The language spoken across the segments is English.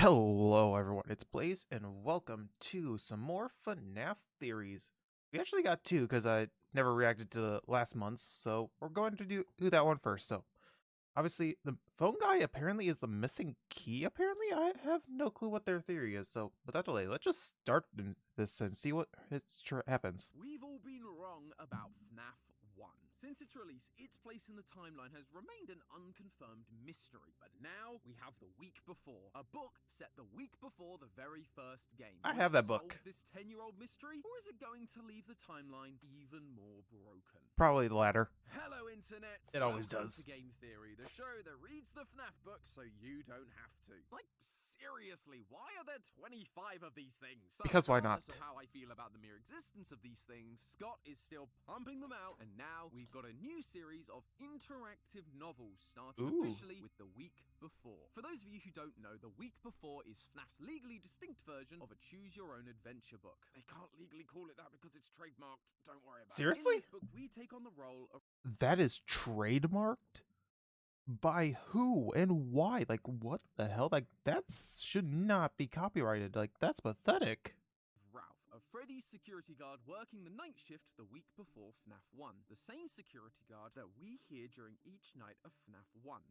Hello, everyone. It's Blaze, and welcome to some more Fnaf theories. We actually got two because I never reacted to last month's, so we're going to do that one first. So, obviously, the phone guy apparently is the missing key. Apparently, I have no clue what their theory is. So, without delay, let's just start this and see what happens. We've all been wrong about Fnaf 1. Since its release, its place in the timeline has remained an unconfirmed mystery. But now we have the week before, a book set the week before the very first game. I Will have it that book. solve this 10-year-old mystery, or is it going to leave the timeline even more broken? Probably the latter. Hello, Internet. It always Welcome does. to Game Theory, the show that reads the Fnaf book so you don't have to. Like, seriously, why are there 25 of these things? So, Because why not? regardless of how I feel about the mere existence of these things, Scott is still pumping them out, and now we've got a new series of interactive novels starting officially with The Week Before. For those of you who don't know, The Week Before is Fnaf's legally distinct version of a choose-your-own-adventure book. They can't legally call it that because it's trademarked. Don't worry about it. Seriously? In this book, we take on the role of That is trademarked? By who and why? Like, what the hell? Like, that should not be copyrighted. Like, that's pathetic. Ralph, a Freddy's security guard working the night shift the week before FNAF 1. The same security guard that we hear during each night of FNAF 1.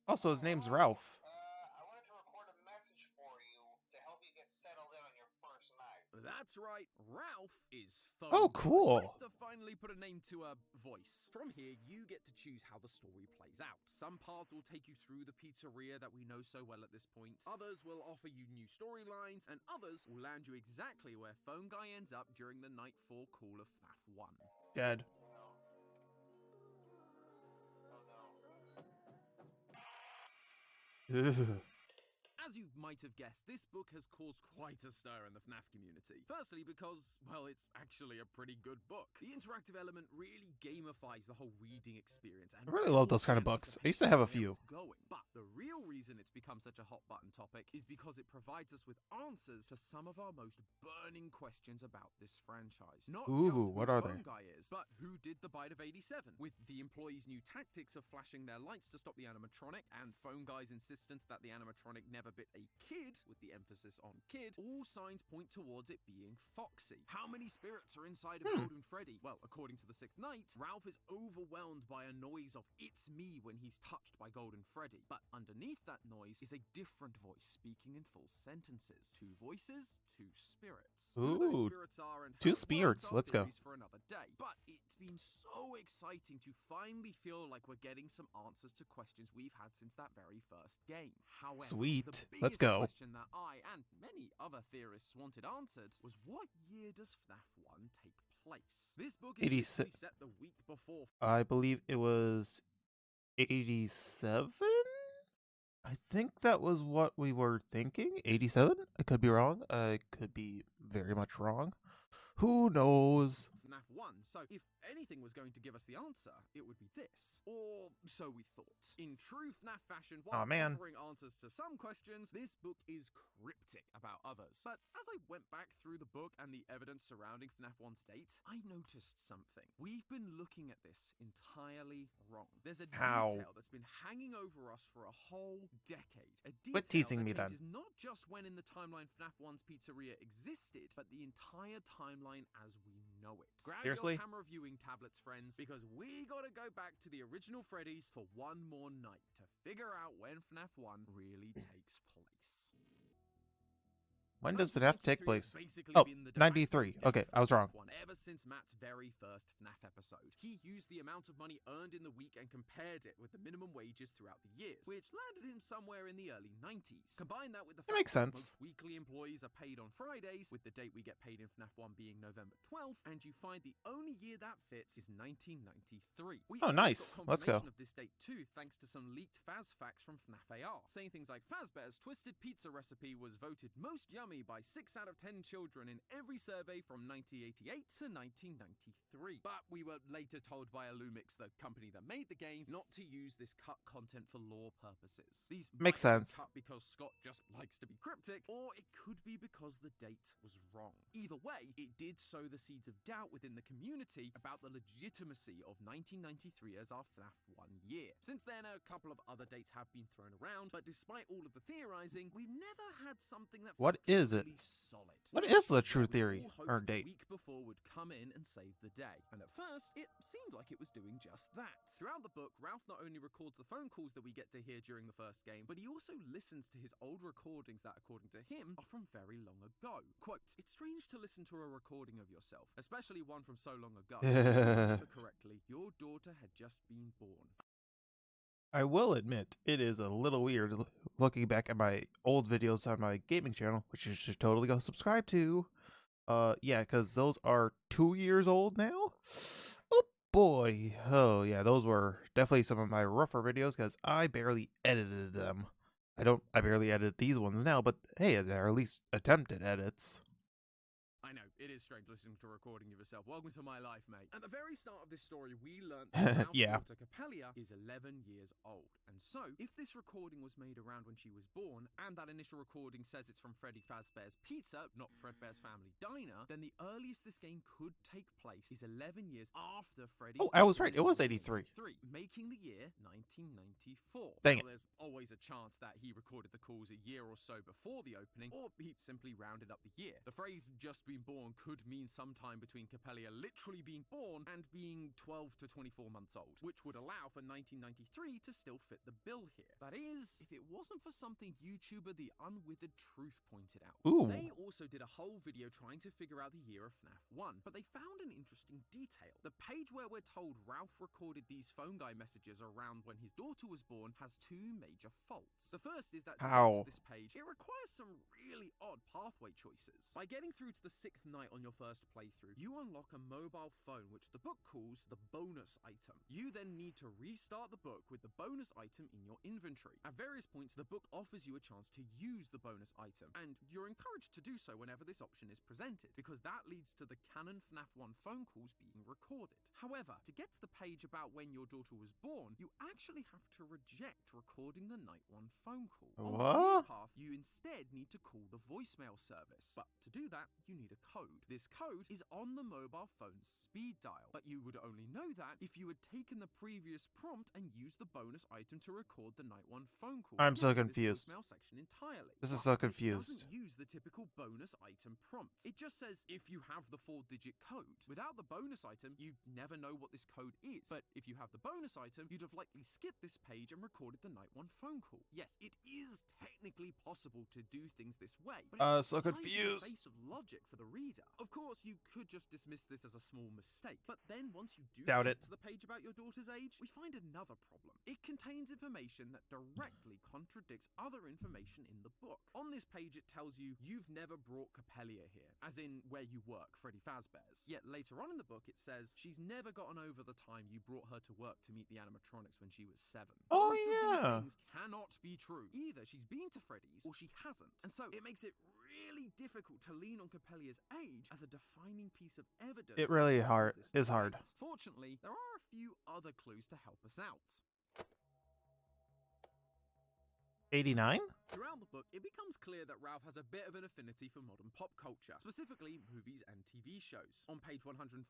Also, his name's Ralph. I wanted to record a message for you to help you get settled in on your first night. That's right, Ralph is phone Oh, guy. cool. Nice to finally put a name to a voice. From here, you get to choose how the story plays out. Some paths will take you through the pizzeria that we know so well at this point. Others will offer you new storylines, and others will land you exactly where Phone Guy ends up during the Nightfall call of FNAF 1. Dead. Ugh. As you might have guessed, this book has caused quite a stir in the FNAF community. Firstly because, well, it's actually a pretty good book. The interactive element really gamifies the whole reading experience. And I really love those kind of books. I used to have a few. But the real reason it's become such a hot button topic is because it provides us with answers to some of our most burning questions about this franchise. Not just who what are Phone they? Guy is, but who did the bite of 87? With the employees' new tactics of flashing their lights to stop the animatronic, and Phone Guy's insistence that the animatronic never bit a kid, with the emphasis on kid, all signs point towards it being Foxy. How many spirits are inside of Golden Freddy? Well, according to the Sixth Night, Ralph is overwhelmed by a noise of "it's me" when he's touched by Golden Freddy. But underneath that noise is a different voice speaking in full sentences. Two voices, two spirits. Who those spirits are and two how it spirits. works are Let's go. theories for another day. But it's been so exciting to finally feel like we're getting some answers to questions we've had since that very first game. However, Sweet. the Let's biggest go. question that I and many other theorists wanted answered was, what year does FNAF 1 take place? This book is 86. literally set the week before. I believe it was 87? I think that was what we were thinking. 87? I could be wrong. I could be very much wrong. Who knows? FNAF 1, so if anything was going to give us the answer, it would be this. Or so we thought. In true FNAF fashion, while offering answers to some questions, this book is cryptic about others. But as I went back through the book and the evidence surrounding FNAF 1's date, I noticed something. We've been looking at this entirely wrong. There's a detail that's been hanging over us for a whole decade. A detail Quit teasing that me then. changes not just when in the timeline FNAF 1's pizzeria existed, but the entire timeline as we know it. Grab Seriously? your camera viewing tablets, friends, because we gotta go back to the original Freddy's for one more night to figure out when FNAF 1 really takes place. When does FNAF take place? Basically Oh, been the 93. Okay, I was wrong. One ever since Matt's very first FNAF episode. He used the amount of money earned in the week and compared it with the minimum wages throughout the years, which landed him somewhere in the early 90s. Combine that with the fact makes that sense. most weekly employees are paid on Fridays, with the date we get paid in FNAF 1 being November 12th, and you find the only year that fits is 1993. We Oh, almost nice. got Let's go. confirmation of this date too, thanks to some leaked Faz facts from FNAF AR, saying things like Fazbear's Twisted Pizza recipe was voted most yummy crummy by 6 out of 10 children in every survey from 1988 to 1993. But we were later told by Illumix, the company that made the game, not to use this cut content for lore purposes. These Makes might have been sense. cut because Scott just likes to be cryptic, or it could be because the date was wrong. Either way, it did sow the seeds of doubt within the community about the legitimacy of 1993 as our FNAF 1 year. Since then, a couple of other dates have been thrown around, but despite all of the theorizing, we've never had something that What felt is it? truly solid. What One is the true where we theory all hoped or the date? week before would come in and save the day. And at first, it seemed like it was doing just that. Throughout the book, Ralph not only records the phone calls that we get to hear during the first game, but he also listens to his old recordings that, according to him, are from very long ago. Quote, "It's strange to listen to a recording of yourself, especially one from so long ago. If I remember correctly, your daughter had just been born." I will admit, it is a little weird looking back at my old videos on my gaming channel, which you should totally go subscribe to. Yeah, because those are 2 years old now. Oh boy. Oh yeah, those were definitely some of my rougher videos because I barely edited them. I barely edit these ones now, but hey, they're at least attempted edits. I know, it is strange listening to a recording of yourself. Welcome to my life, mate. At the very start of this story, we learned that Ralph's Yeah. daughter Capella is 11 years old. And so, if this recording was made around when she was born, and that initial recording says it's from Freddy Fazbear's Pizza, not Fredbear's Family Diner, then the earliest this game could take place is 11 years after Freddy's Oh, I was opening right. It was in 83. 1983, making the year 1994. Dang Now, it. there's always a chance that he recorded the calls a year or so before the opening, or he simply rounded up the year. The phrase "just been born" could mean sometime between Capella literally being born and being 12 to 24 months old, which would allow for 1993 to still fit the bill here. That is, if it wasn't for something YouTuber The Unwithered Truth pointed out. Ooh. They also did a whole video trying to figure out the year of FNAF 1, but they found an interesting detail. The page where we're told Ralph recorded these phone guy messages around when his daughter was born has 2 major faults. The first is that to get How? to this page, it requires some really odd pathway choices. By getting through to the 6th night on your first playthrough, you unlock a mobile phone which the book calls the bonus item. You then need to restart the book with the bonus item in your inventory. At various points, the book offers you a chance to use the bonus item, and you're encouraged to do so whenever this option is presented, because that leads to the Canon Fnaf 1 phone calls being recorded. However, to get to the page about when your daughter was born, you actually have to reject recording the night 1 phone call. On this new What? path, you instead need to call the voicemail service. But to do that, you need a code. This code is on the mobile phone's speed dial, but you would only know that if you had taken the previous prompt and used the bonus item to record the night 1 phone call. I'm so skipping this confused. voicemail section entirely. This is But so it confused. doesn't use the typical bonus item prompt. It just says if you have the 4-digit code. Without the bonus item, you'd never know what this code is. But if you have the bonus item, you'd have likely skipped this page and recorded the night 1 phone call. Yes, it is technically possible to do things this way, but it So flies in the confused. face of logic for the reader. Of course, you could just dismiss this as a small mistake, but then once you do Doubt get it. to the page about your daughter's age, we find another problem. It contains information that directly contradicts other information in the book. On this page, it tells you you've never brought Capella here, as in where you work, Freddy Fazbear's. Yet later on in the book, it says she's never gotten over the time you brought her to work to meet the animatronics when she was 7. Oh, Both of yeah. these things cannot be true. Either she's been to Freddy's or she hasn't. And so it makes it really difficult to lean on Capella's age as a defining piece of evidence. It really to settle this is hard. debate. Fortunately, there are a few other clues to help us out. 89? Throughout the book, it becomes clear that Ralph has a bit of an affinity for modern pop culture, specifically movies and TV shows. On page 147,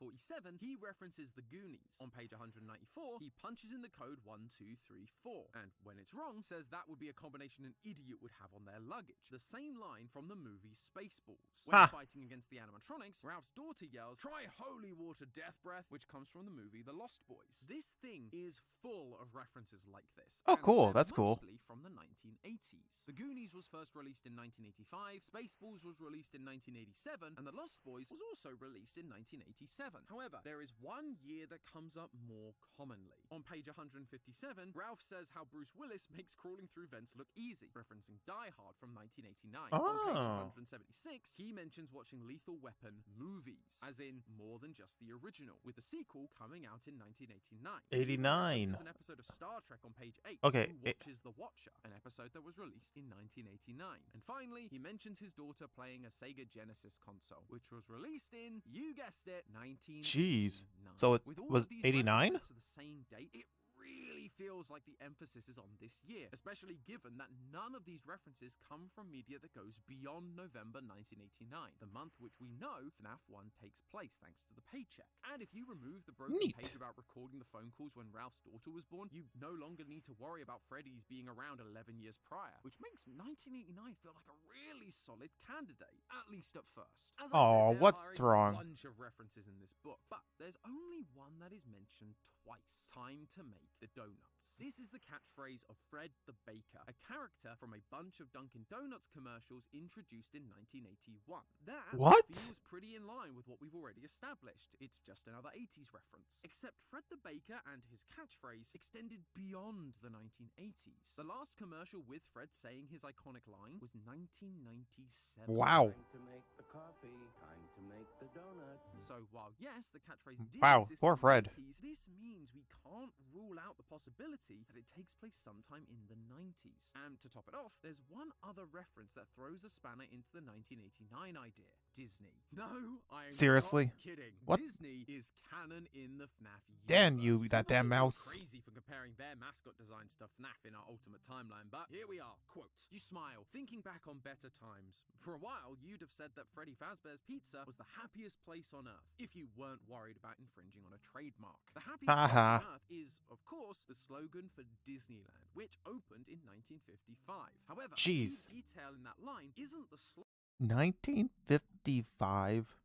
he references The Goonies. On page 194, he punches in the code 1234, and when it's wrong, says that would be a combination an idiot would have on their luggage. The same line from the movie Spaceballs. When Ha. fighting against the animatronics, Ralph's daughter yells, "Try holy water, death breath," which comes from the movie The Lost Boys. This thing is full of references like this. Oh, and cool. they're That's cool. mostly from the 1980s. The Goonies was first released in 1985, Spaceballs was released in 1987, and The Lost Boys was also released in 1987. However, there is one year that comes up more commonly. On page 157, Ralph says how Bruce Willis makes crawling through vents look easy, referencing Die Hard from 1989. On page Oh. 176, he mentions watching Lethal Weapon movies, as in more than just the original, with the sequel coming out in 1989. He even 89. references an episode of Star Trek on page 8, Okay, Who Watches the Watcher, an episode that was released in in 1989. And finally, he mentions his daughter playing a Sega Genesis console, which was released in, you guessed it, 1989. Jeez. So it With all was of these 89? references to the same date, it really feels like the emphasis is on this year, especially given that none of these references come from media that goes beyond November 1989, the month which we know FNAF 1 takes place thanks to the paycheck. And if you remove the broken Neat. page about recording the phone calls when Ralph's daughter was born, you no longer need to worry about Freddy's being around 11 years prior, which makes 1989 feel like a really solid candidate, at least at first. As I Aw, said, there what's are wrong? a bunch of references in this book, but there's only one that is mentioned twice. Time to make the donuts. This is the catchphrase of Fred the Baker, a character from a bunch of Dunkin' Donuts commercials introduced in 1981. That What? feels pretty in line with what we've already established. It's just another 80s reference. Except Fred the Baker and his catchphrase extended beyond the 1980s. The last commercial with Fred saying his iconic line was 1997. Wow. Time to make the coffee, time to make the donuts. So while yes, the catchphrase did Wow, exist poor in Fred. the 80s, this means we can't rule out the possibility that it takes place sometime in the 90s. And to top it off, there's one other reference that throws a spanner into the 1989 idea. Disney. No, I'm Seriously? not kidding. What? Disney is canon in the FNAF universe. Damn you, that Some damn people go mouse. crazy for comparing their mascot designs to FNAF in our Ultimate Timeline, but here we are. Quote, you smile, thinking back on better times. For a while, you'd have said that Freddy Fazbear's Pizza was the happiest place on Earth, if you weren't worried about infringing on a trademark. The happiest place on Earth is, of course, the slogan for Disneyland, which opened in 1955. However, Jeez. a key detail in that line isn't the slogan. 1955?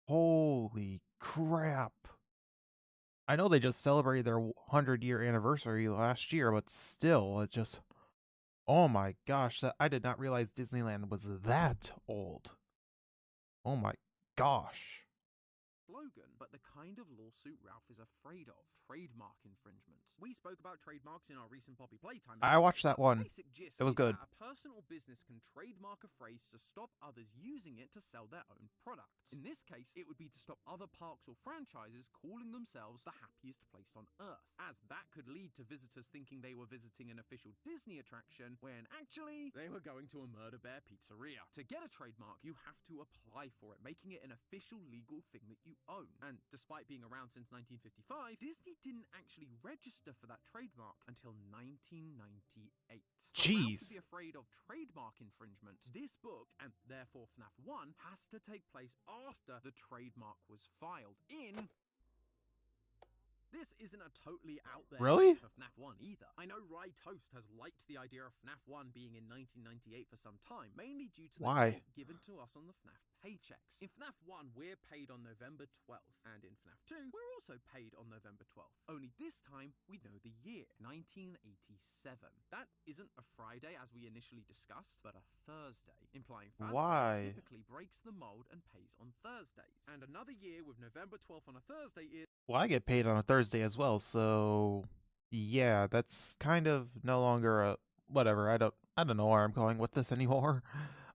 Holy crap. I know they just celebrated their 100-year anniversary last year, but still, it just... Oh my gosh, I did not realize Disneyland was that old. Oh my gosh. Slogan, but the kind of lawsuit Ralph is afraid of, trademark infringement. We spoke about trademarks in our recent Poppy Playtime I episode, watched that but one. the basic gist It was is good. that a person or business can trademark a phrase to stop others using it to sell their own products. In this case, it would be to stop other parks or franchises calling themselves the happiest place on Earth, as that could lead to visitors thinking they were visiting an official Disney attraction when actually they were going to a Murder Bear pizzeria. To get a trademark, you have to apply for it, making it an official legal thing that you own. And despite being around since 1955, Disney didn't actually register for that trademark until 1998. For Ralph Jeez. to be afraid of trademark infringement, this book, and therefore FNAF 1, has to take place after the trademark was filed in... This isn't a totally out there Really? for FNAF 1 either. I know Rye Toast has liked the idea of FNAF 1 being in 1998 for some time, mainly due to the Why? date given to us on the FNAF paychecks. In FNAF 1, we're paid on November 12th, and in FNAF 2, we're also paid on November 12th. Only this time, we know the year, 1987. That isn't a Friday as we initially discussed, but a Thursday, implying Fazbear Why? typically breaks the mold and pays on Thursdays. And another year with November 12th on a Thursday is Well, I get paid on a Thursday as well, so yeah, that's kind of no longer a whatever. I don't know where I'm going with this anymore.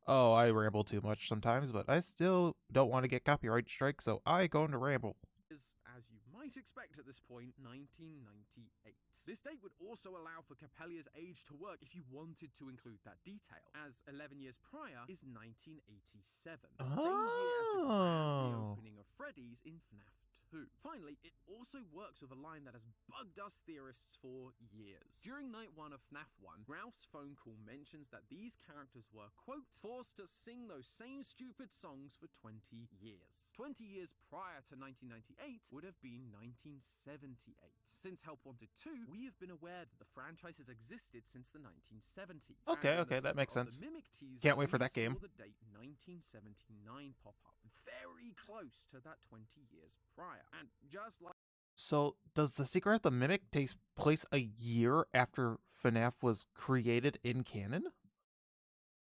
Oh, I ramble too much sometimes, but I still don't want to get copyright strike, so I go into ramble. as you might expect at this point, 1998. This date would also allow for Capellia's age to work if you wanted to include that detail, as 11 years prior is 1987, the same year as the grand reopening of Freddy's in FNAF 2. Finally, it also works with a line that has bugged us theorists for years. During night 1 of FNAF 1, Ralph's phone call mentions that these characters were, quote, forced to sing those same stupid songs for 20 years. 20 years prior to 1998 would have been 1978. Since Help Wanted 2, we have been aware that the franchise has existed since the 1970s. Okay, And in okay, the that makes center of sense. the Mimic teaser, Can't wait for we that game. saw the date 1979 pop up, very close to that 20 years prior. And just like So, does The Secret of the Mimic take place a year after FNAF was created in canon?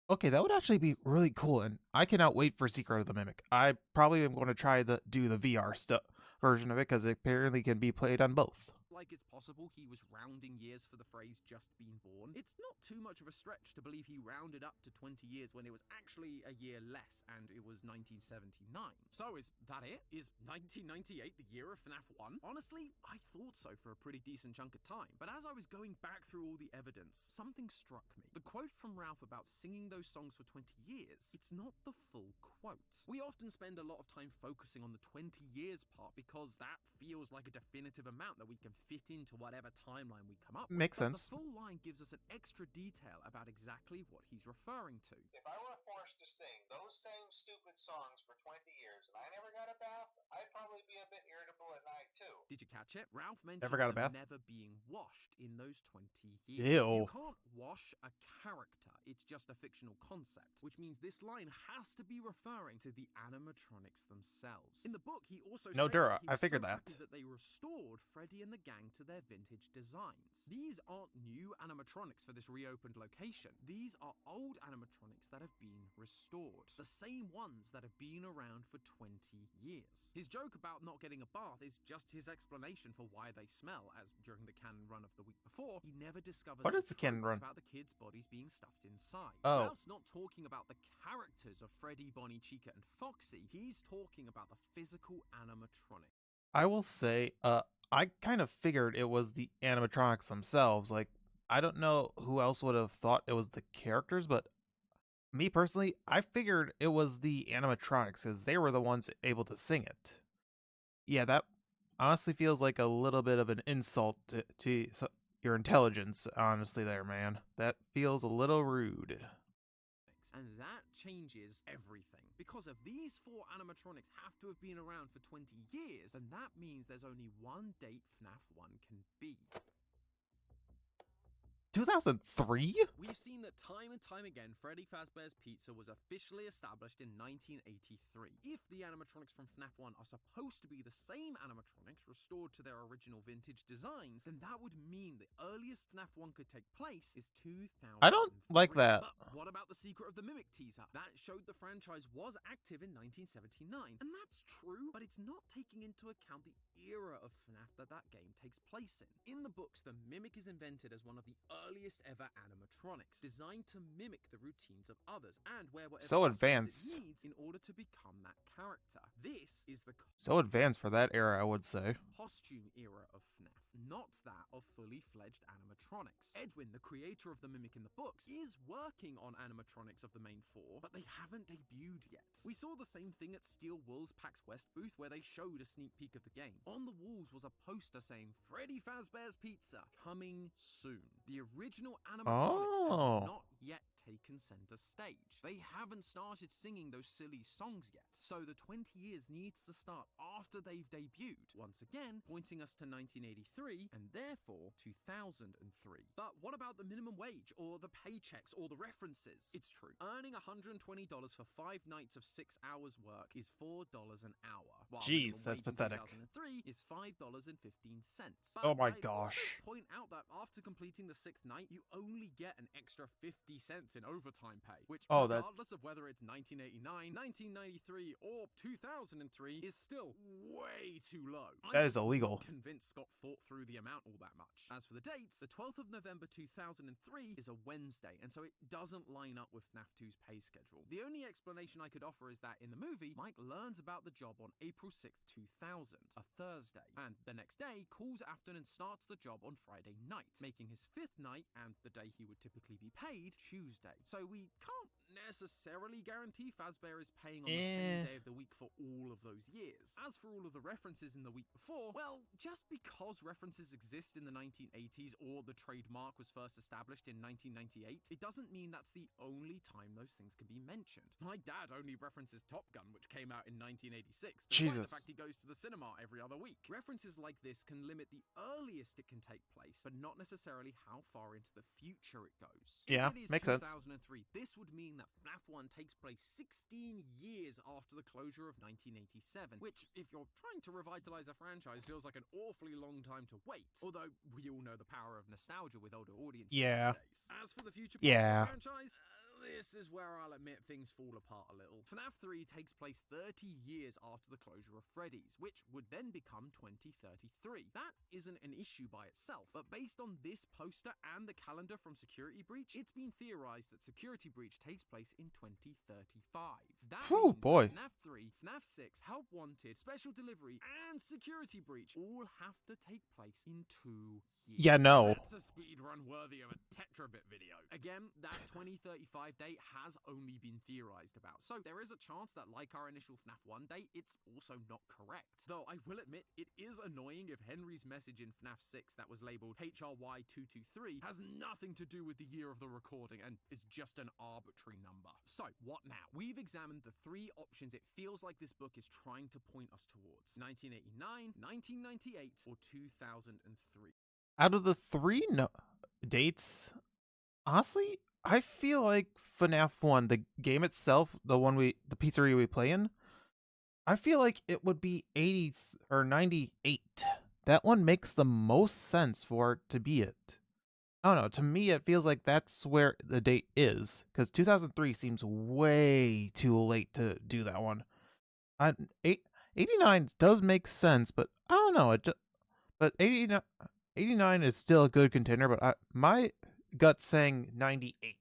Okay, that would actually be really cool, and I cannot wait for Secret of the Mimic. I probably am going to try do the VR version of it, because it apparently can be played on both. like it's possible he was rounding years for the phrase just been born, it's not too much of a stretch to believe he rounded up to 20 years when it was actually a year less, and it was 1979. So is that it? Is 1998 the year of FNAF 1? Honestly, I thought so for a pretty decent chunk of time, but as I was going back through all the evidence, something struck me. The quote from Ralph about singing those songs for 20 years, it's not the full quote. We often spend a lot of time focusing on the 20 years part because that feels like a definitive amount that we can fit into whatever timeline we come up with. Makes But sense. the full line gives us an extra detail about exactly what he's referring to. If I were forced to sing those same stupid songs for 20 years and I never got a bath, I'd probably be a bit irritable at night too. Did you catch it? Ralph mentions got a them bath? never being washed in those 20 years. Ew. You can't wash a character. It's just a fictional concept, which means this line has to be referring to the animatronics themselves. In the book, he also No, states Dura, that he I was figured so that. happy that they restored Freddy and the gang to their vintage designs. These aren't new animatronics for this reopened location. These are old animatronics that have been restored. The same ones that have been around for 20 years. His joke about not getting a bath is just his explanation for why they smell, as during the Canon run of the week before, he never discovers What is the Canon truth run? about the kids' bodies being stuffed inside. Oh. Ralph's not talking about the characters of Freddy, Bonnie, Chica, and Foxy. He's talking about the physical animatronic. I will say, I kind of figured it was the animatronics themselves. Like, I don't know who else would have thought it was the characters, but me personally, I figured it was the animatronics because they were the ones able to sing it. Yeah, that honestly feels like a little bit of an insult to your intelligence, honestly, there, man. That feels a little rude. And that changes everything. Because if these four animatronics have to have been around for 20 years, then that means there's only one date FNAF 1 can be. 2003? We've seen that time and time again, Freddy Fazbear's Pizza was officially established in 1983. If the animatronics from FNAF 1 are supposed to be the same animatronics restored to their original vintage designs, then that would mean the earliest FNAF 1 could take place is 2003. I don't like that. But what about the Secret of the Mimic teaser? That showed the franchise was active in 1979. And that's true, but it's not taking into account the era of FNAF that game takes place in. In the books, the Mimic is invented as one of the earliest ever animatronics, designed to mimic the routines of others and wear whatever So costumes advanced. it needs in order to become that character. This is the So advanced for that era, I would say. costume era of FNAF, not that of fully fledged animatronics. Edwin, the creator of the Mimic in the books, is working on animatronics of the main four, but they haven't debuted yet. We saw the same thing at Steel Wool's PAX West booth where they showed a sneak peek of the game. On the walls was a poster saying Freddy Fazbear's Pizza, coming soon. The original animatronics have not yet taken center stage. They haven't started singing those silly songs yet, so the 20 years needs to start after they've debuted. Once again, pointing us to 1983 and therefore 2003. But what about the minimum wage or the paychecks or the references? It's true. Earning $120 for 5 nights of 6 hours work is $4 an hour. While Jeez, minimum that's wage in pathetic. 2003 is $5.15. Oh my I'd gosh. also point out that after completing the 6th night, you only get an extra 50 cents in overtime pay, which regardless of whether it's 1989, 1993, or 2003, is still way too low. That is illegal. I'm convinced Scott thought through the amount all that much. As for the dates, the 12th of November 2003 is a Wednesday, and so it doesn't line up with FNAF 2's pay schedule. The only explanation I could offer is that in the movie, Mike learns about the job on April 6th, 2000, a Thursday, and the next day calls Afton and starts the job on Friday night, making his 5th night and the day he would typically be paid Tuesday. So we can't necessarily guarantee Fazbear is paying on the same day of the week for all of those years. As for all of the references in the week before, well, just because references exist in the 1980s or the trademark was first established in 1998, it doesn't mean that's the only time those things can be mentioned. My dad only references Top Gun, which came out in 1986, despite the fact he goes to the cinema every other week. References like this can limit the earliest it can take place, but not necessarily how far into the future it goes. Yeah, if it is makes sense. 2003, this would mean that FNAF 1 takes place 16 years after the closure of 1987, which, if you're trying to revitalize a franchise, feels like an awfully long time to wait. Although, we all know the power of nostalgia with older audiences these days. As for the future plans of the franchise, this is where I'll admit things fall apart a little. FNAF 3 takes place 30 years after the closure of Freddy's, which would then become 2033. That isn't an issue by itself, but based on this poster and the calendar from Security Breach, it's been theorized that Security Breach takes place in 2035. That Whew, means boy. that FNAF 3, FNAF 6, Help Wanted, Special Delivery, and Security Breach all have to take place in 2 years. Yeah, no. That's a speedrun worthy of a Tetrabit video. Again, that 2035 date has only been theorized about, so there is a chance that, like our initial FNAF 1 date, it's also not correct. Though I will admit, it is annoying if Henry's message in FNAF 6 that was labeled HRY223 has nothing to do with the year of the recording and is just an arbitrary number. So, what now? We've examined the 3 options it feels like this book is trying to point us towards: 1989, 1998, or 2003. Out of the 3 dates, honestly, I feel like FNAF 1, the game itself, the pizzeria we play in, I feel like it would be 80 or 98. That one makes the most sense for it to be it. I don't know, to me it feels like that's where the date is, because 2003 seems way too late to do that one. 89 does make sense, but I don't know, but 89 is still a good contender, but my gut's saying 98.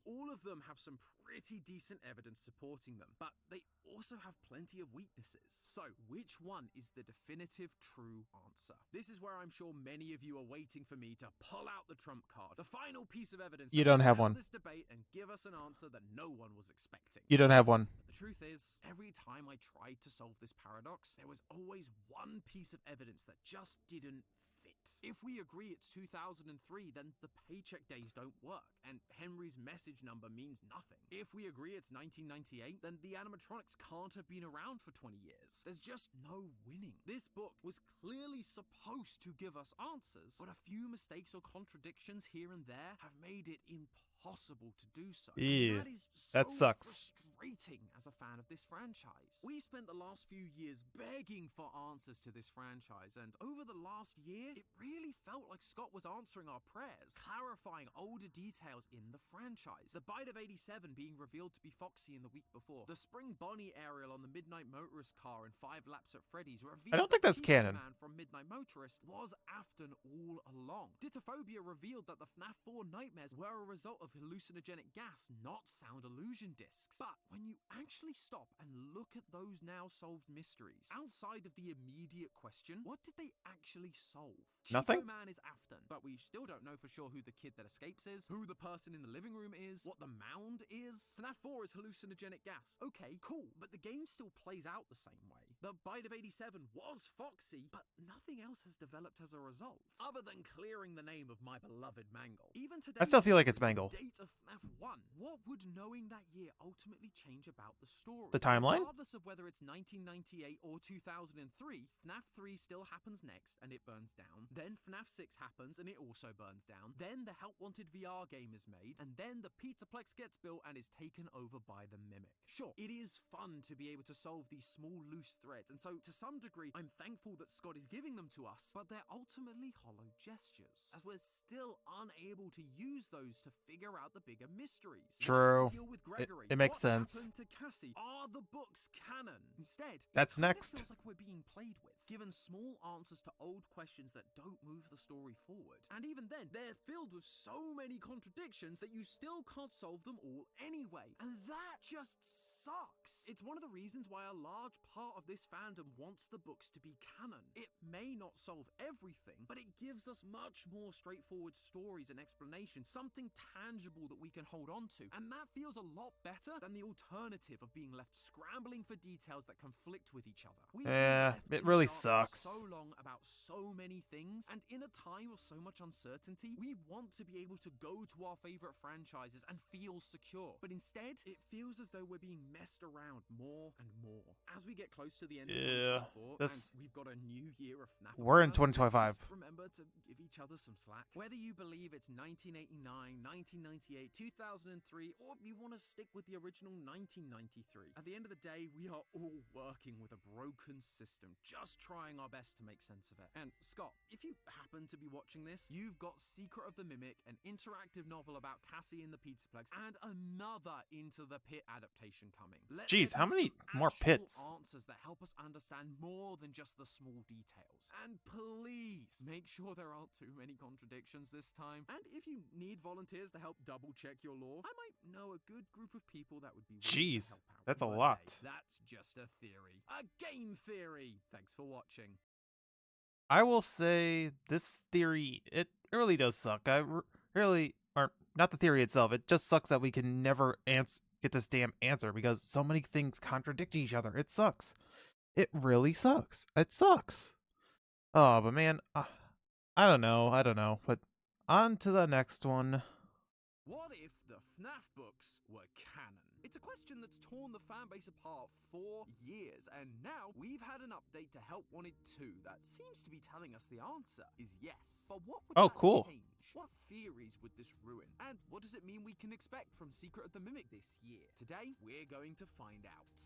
All of them have some pretty decent evidence supporting them, but they also have plenty of weaknesses. So, which one is the definitive true answer? This is where I'm sure many of you are waiting for me to pull out the trump card, the final piece of evidence You that don't will have settle one. this debate and give us an answer that no one was expecting. You don't have one. But the truth is, every time I tried to solve this paradox, there was always one piece of evidence that just didn't fit. If we agree it's 2003, then the paycheck days don't work, and Henry's message number means nothing. If we agree it's 1998, then the animatronics can't have been around for 20 years. There's just no winning. This book was clearly supposed to give us answers, but a few mistakes or contradictions here and there have made it impossible to do so. Yeah, And that is that so sucks. frustrating as a fan of this franchise. We spent the last few years begging for answers to this franchise, and over the last year, it really felt like Scott was answering our prayers, clarifying older details in the franchise. The Bite of 87 being revealed to be Foxy in the week before, the Spring Bonnie aerial on the Midnight Motorist car in 5 Laps at Freddy's revealed I don't think that's Pizza canon. Man from Midnight Motorist was Afton all along. Ditophobia revealed that the FNAF 4 nightmares were a result of hallucinogenic gas, not sound illusion discs. But when you actually stop and look at those now solved mysteries, outside of the immediate question, what did they actually solve? Nothing? Cheeto Man is Afton, but we still don't know for sure who the kid that escapes is, who the person in the living room is, what the mound is. FNAF 4 is hallucinogenic gas. Okay, cool, but the game still plays out the same way. The Bite of 87 was Foxy, but nothing else has developed as a result, other than clearing the name of my beloved Mangle. Even today, I still feel like it's Mangle. Date of FNAF 1. What would knowing that year ultimately change about the story? The timeline? Regardless of whether it's 1998 or 2003, FNAF 3 still happens next and it burns down. Then FNAF 6 happens and it also burns down. Then the Help Wanted VR game is made, and then the Pizzaplex gets built and is taken over by the Mimic. Sure, it is fun to be able to solve these small loose threads, and so to some degree, I'm thankful that Scott is giving them to us, but they're ultimately hollow gestures, as we're still unable to use those to figure out the bigger mysteries. True. What's the deal with Gregory? It makes What sense. happened to Cassie? Are the books canon? Instead, That's it kinda next. feels like we're being played with, given small answers to old questions that don't move the story forward. And even then, they're filled with so many contradictions that you still can't solve them all anyway. And that just sucks. It's one of the reasons why a large part of this fandom wants the books to be canon. It may not solve everything, but it gives us much more straightforward stories and explanations, something tangible that we can hold on to. And that feels a lot better than the alternative of being left scrambling for details that conflict with each other. We've been left It in really the dark for sucks. so long about so many things, and in a time of so much uncertainty, we want to be able to go to our favorite franchises and feel secure. But instead, it feels as though we're being messed around more and more. As we get close to the end of 2024, this- and we've got a new year of FNAF. We're in upon us, 2025. Just remember to give each other some slack. Whether you believe it's 1989, 1998, 2003, or you want to stick with the original 1993. At the end of the day, we are all working with a broken system, just trying our best to make sense of it. And Scott, if you happen to be watching this, you've got Secret of the Mimic, an interactive novel about Cassie in the Pizzaplex, and another Into the Pit adaptation coming. Let Jeez, there how be many some more actual pits? answers that help us understand more than just the small details. And please make sure there aren't too many contradictions this time. And if you need volunteers to help double check your lore, I might know a good group of people that would be willing Jeez, to help out. that's a But lot. hey, that's just a theory. A game theory! Thanks for watching. I will say this theory, it really does suck. Really, or not the theory itself, it just sucks that we can never get this damn answer because so many things contradict each other. It sucks. It really sucks. It sucks. Oh, but man, I don't know. But on to the next one. What if the Fnaf books were canon? It's a question that's torn the fanbase apart for years, and now we've had an update to Help Wanted 2 that seems to be telling us the answer is yes. But what would that Cool. change? What theories would this ruin? And what does it mean we can expect from Secret of the Mimic this year? Today, we're going to find out.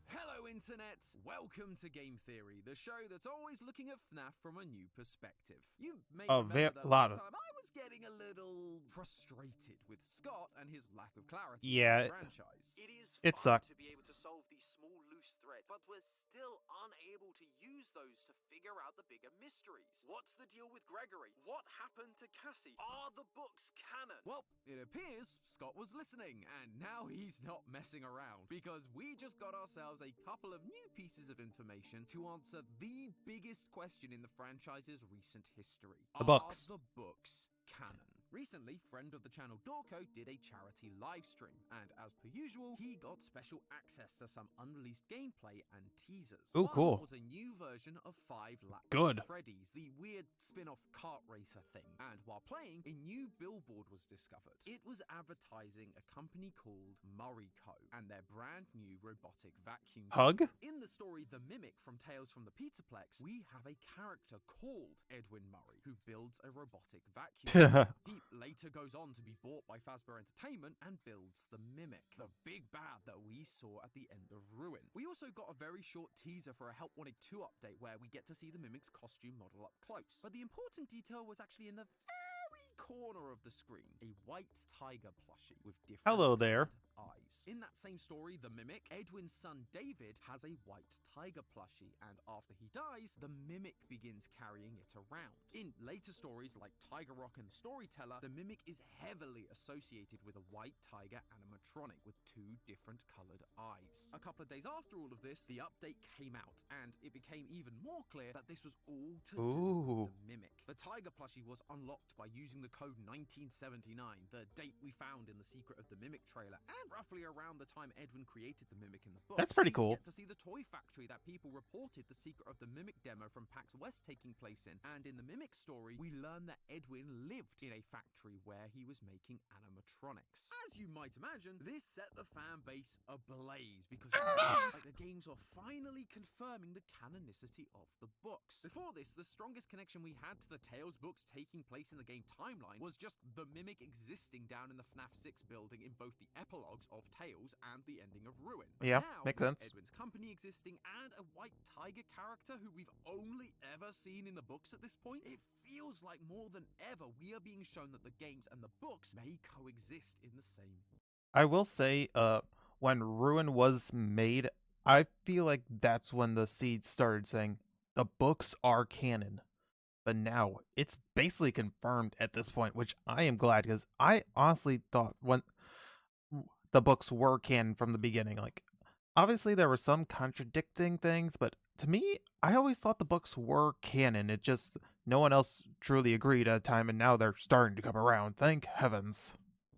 Hello, Internet! Welcome to Game Theory, the show that's always looking at Fnaf from a new perspective. You may remember that last time I was getting a little frustrated with Scott and his lack of clarity in this franchise. It is fun to be able to solve these small loose threads, but we're still unable to use those to figure out the bigger mysteries. What's the deal with Gregory? What happened to Cassie? Are the books canon? Well, it appears Scott was listening, and now he's not messing around, because we just got ourselves a couple of new pieces of information to answer the biggest question in the franchise's recent history. The books. Are the books canon? Recently, friend of the channel Dorko did a charity live stream, and as per usual, he got special access to some unreleased gameplay and teasers. Oh, cool. One was a new version of 5 Laps Good. of Freddy's, the weird spin-off kart racer thing, and while playing, a new billboard was discovered. It was advertising a company called Murray Co. and their brand new robotic vacuum Hug? In the story The Mimic from Tales from the Pizzaplex, we have a character called Edwin Murray who builds a robotic vacuum. He later goes on to be bought by Fazbear Entertainment and builds the Mimic, the big bad that we saw at the end of Ruin. We also got a very short teaser for a Help Wanted 2 update where we get to see the Mimic's costume model up close. But the important detail was actually in the very corner of the screen, a white tiger plushie with different Hello there. eyes. In that same story, The Mimic, Edwin's son David has a white tiger plushie, and after he dies, the Mimic begins carrying it around. In later stories like Tiger Rock and Storyteller, the Mimic is heavily associated with a white tiger animatronic with 2 different colored eyes. A couple of days after all of this, the update came out, and it became even more clear that this was all to do with the Mimic. The tiger plushie was unlocked by using the code 1979, the date we found in the Secret of the Mimic trailer, and roughly around the time Edwin created the Mimic in the book. That's pretty cool. You get to see the toy factory that people reported the Secret of the Mimic demo from PAX West taking place in, and in the Mimic story, we learn that Edwin lived in a factory where he was making animatronics. As you might imagine, this set the fan base ablaze because it seems like the games are finally confirming the canonicity of the books. Before this, the strongest connection we had to the Tales books taking place in the game timeline was just the Mimic existing down in the Fnaf 6 building in both the epilogues of Tales and the ending of Ruin. But Yeah, now, makes with sense. Edwin's company existing and a white tiger character who we've only ever seen in the books at this point, it feels like more than ever we are being shown that the games and the books may coexist in the same. I will say, when Ruin was made, I feel like that's when the seeds started saying the books are canon. But now it's basically confirmed at this point, which I am glad because I honestly thought when the books were canon from the beginning, like obviously there were some contradicting things, but to me, I always thought the books were canon. It just no one else truly agreed at the time, and now they're starting to come around. Thank heavens.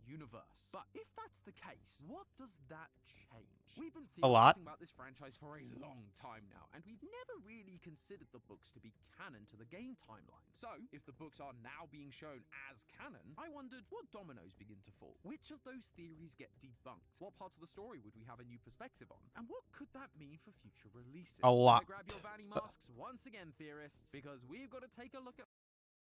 Universe. But if that's the case, what does that change? We've been A lot. theorizing about this franchise for a long time now, and we've never really considered the books to be canon to the game timeline. So, if the books are now being shown as canon, I wondered what dominoes begin to fall. Which of those theories get debunked? What parts of the story would we have a new perspective on? And what could that mean for future releases? A lot. So grab your Vanny masks once again, theorists, because we've got to take a look at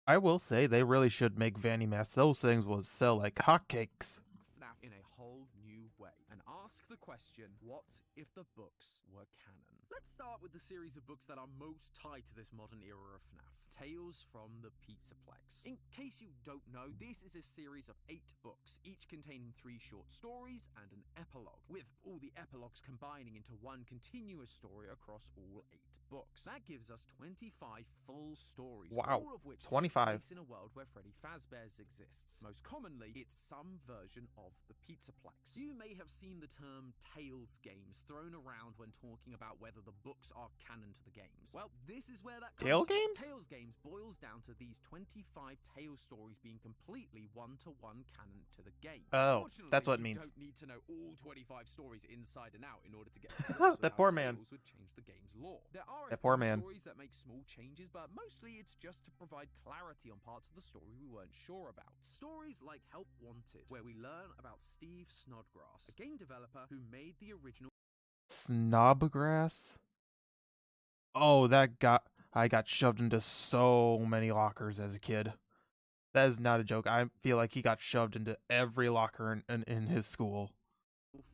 I will say they really should make Vanny masks. Those things will sell like hotcakes. Fnaf in a whole new new way and ask the question, what if the books were canon? Let's start with the series of books that are most tied to this modern era of FNAF. Tales from the Pizzaplex. In case you don't know, this is a series of 8 books, each containing 3 short stories and an epilogue, with all the epilogues combining into one continuous story across all 8 books. That gives us 25 full stories, Wow, all of which take 25. place in a world where Freddy Fazbear's exists. Most commonly, it's some version of the Pizzaplex. You may have seen the term Tales games thrown around when talking about whether the books are canon to the games. Well, this is where that comes Tale from. games? Tales games boils down to these 25 Tales stories being completely one-to-one canon to the game. Oh, that's what it Fortunately, means. you don't need to know all 25 stories inside and out in order to get That poor man. Tales would change the game's lore. There are a That poor few man. stories that make small changes, but mostly it's just to provide clarity on parts of the story we weren't sure about. Stories like Help Wanted, where we learn about Steve Snodgrass, a game developer who made the original Snobgrass? Oh, I got shoved into so many lockers as a kid. That is not a joke. I feel like he got shoved into every locker in his school.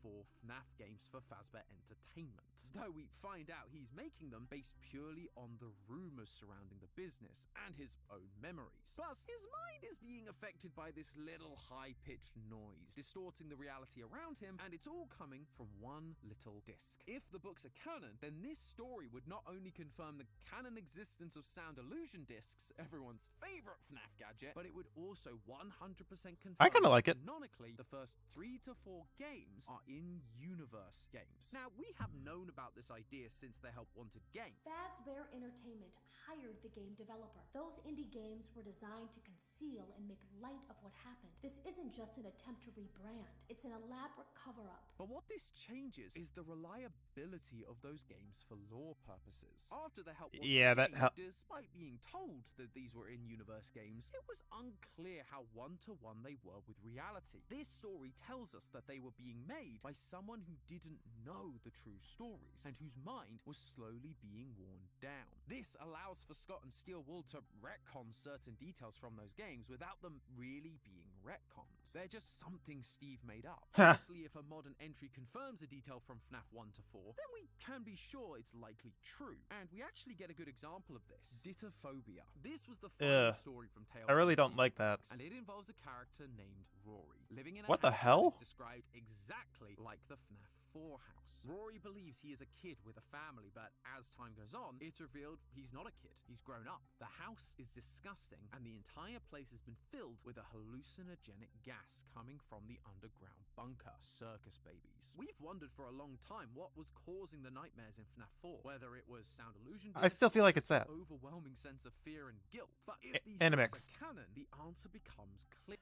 for Fnaf games for Fazbear Entertainment. Though we find out he's making them based purely on the rumors surrounding the business and his own memories. Plus, his mind is being affected by this little high-pitched noise, distorting the reality around him, and it's all coming from one little disc. If the books are canon, then this story would not only confirm the canon existence of sound illusion discs, everyone's favorite Fnaf gadget, but it would also 100% confirm I kinda like that it. canonically, the first 3 to 4 games are in-universe games. Now, we have known about this idea since the Help Wanted game. Fazbear Entertainment hired the game developer. Those indie games were designed to conceal and make light of what happened. This isn't just an attempt to rebrand. It's an elaborate cover-up. But what this changes is the reliability of those games for lore purposes. After the Help Wanted Yeah, that game, despite being told that these were in-universe games, it was unclear how one-to-one they were with reality. This story tells us that they were being made by someone who didn't know the true stories and whose mind was slowly being worn down. This allows for Scott and Steel Wool to retcon certain details from those games without them really being retcons. They're just something Steve made up. Obviously, if a modern entry confirms a detail from FNAF 1 to 4, then we can be sure it's likely true. And we actually get a good example of this. Dittophobia. This was the final story from Tales I really from the don't like that. Pizzaplex, and it involves a character named Rory, living in a What the house hell? that is described exactly like the FNAF 4 house. Rory believes he is a kid with a family, but as time goes on, it's revealed he's not a kid. He's grown up. The house is disgusting, and the entire place has been filled with a hallucinogenic gas coming from the underground bunker. Circus babies. We've wondered for a long time what was causing the nightmares in FNAF 4, whether it was sound illusion I still discs feel or like it's just that. an overwhelming sense of fear and guilt. But if these Animex. books are canon, the answer becomes clear.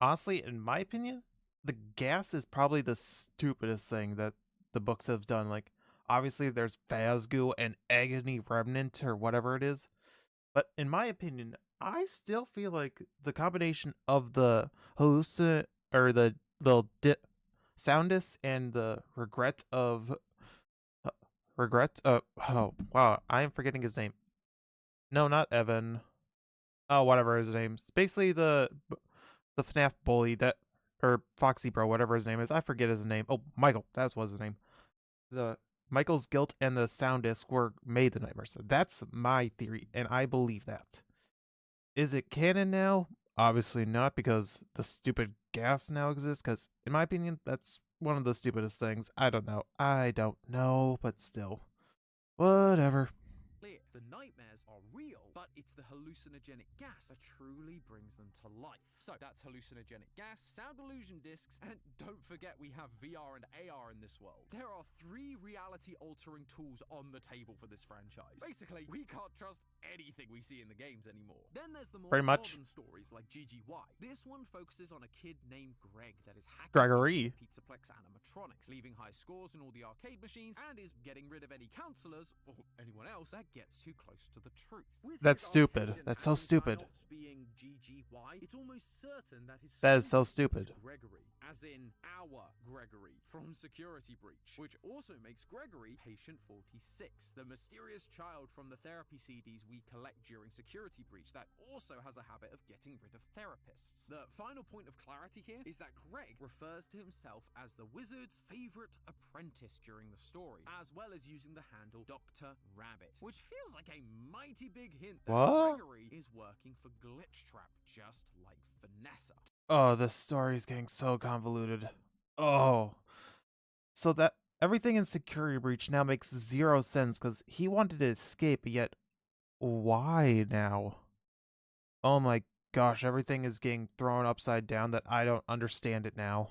Honestly, in my opinion, the gas is probably the stupidest thing that the books have done. Like, obviously, there's Phasgoo and Agony Remnant or whatever it is. But in my opinion, I still feel like the combination of the hallucin or the soundness and the oh wow, I am forgetting his name. No, not Evan. Oh, whatever his name's. Basically the FNAF bully that, or Foxy Bro, whatever his name is. I forget his name. Oh, Michael, that was his name. The Michael's guilt and the sound disc were made the nightmares. That's my theory, and I believe that. Is it canon now? Obviously not, because the stupid gas now exists. Because in my opinion, that's one of the stupidest things. I don't know, but still, whatever. Clear. The nightmares are real, but it's the hallucinogenic gas that truly brings them to life. So that's hallucinogenic gas, sound illusion discs, and don't forget we have VR and AR in this world. There are 3 reality-altering tools on the table for this franchise. Basically, we can't trust anything we see in the games anymore. Then there's the more Pretty much. modern stories like GGY. This one focuses on a kid named Greg that is hacking Gregory. into the Pizzaplex animatronic. animatronics, leaving high scores in all the arcade machines, and is getting rid of any counselors, or anyone else, that gets too close to the truth. With That's his stupid. arcade and That's so admin stupid. sign-offs being GGY, it's almost certain that his That is so student was stupid. Gregory, as in our Gregory from Security Breach, which also makes Gregory Patient 46, the mysterious child from the therapy CDs we collect during Security Breach that also has a habit of getting rid of therapists. The final point of clarity here is that Greg refers to himself as the wizard's favorite apprentice during the story, as well as using the handle Dr. Rabbit, which feels like a mighty big hint that What? Gregory is working for Glitchtrap, just like Vanessa. Oh, this story is getting so convoluted. Oh. So that everything in Security Breach now makes zero sense because he wanted to escape, yet why now? Oh my gosh, everything is getting thrown upside down that I don't understand it now.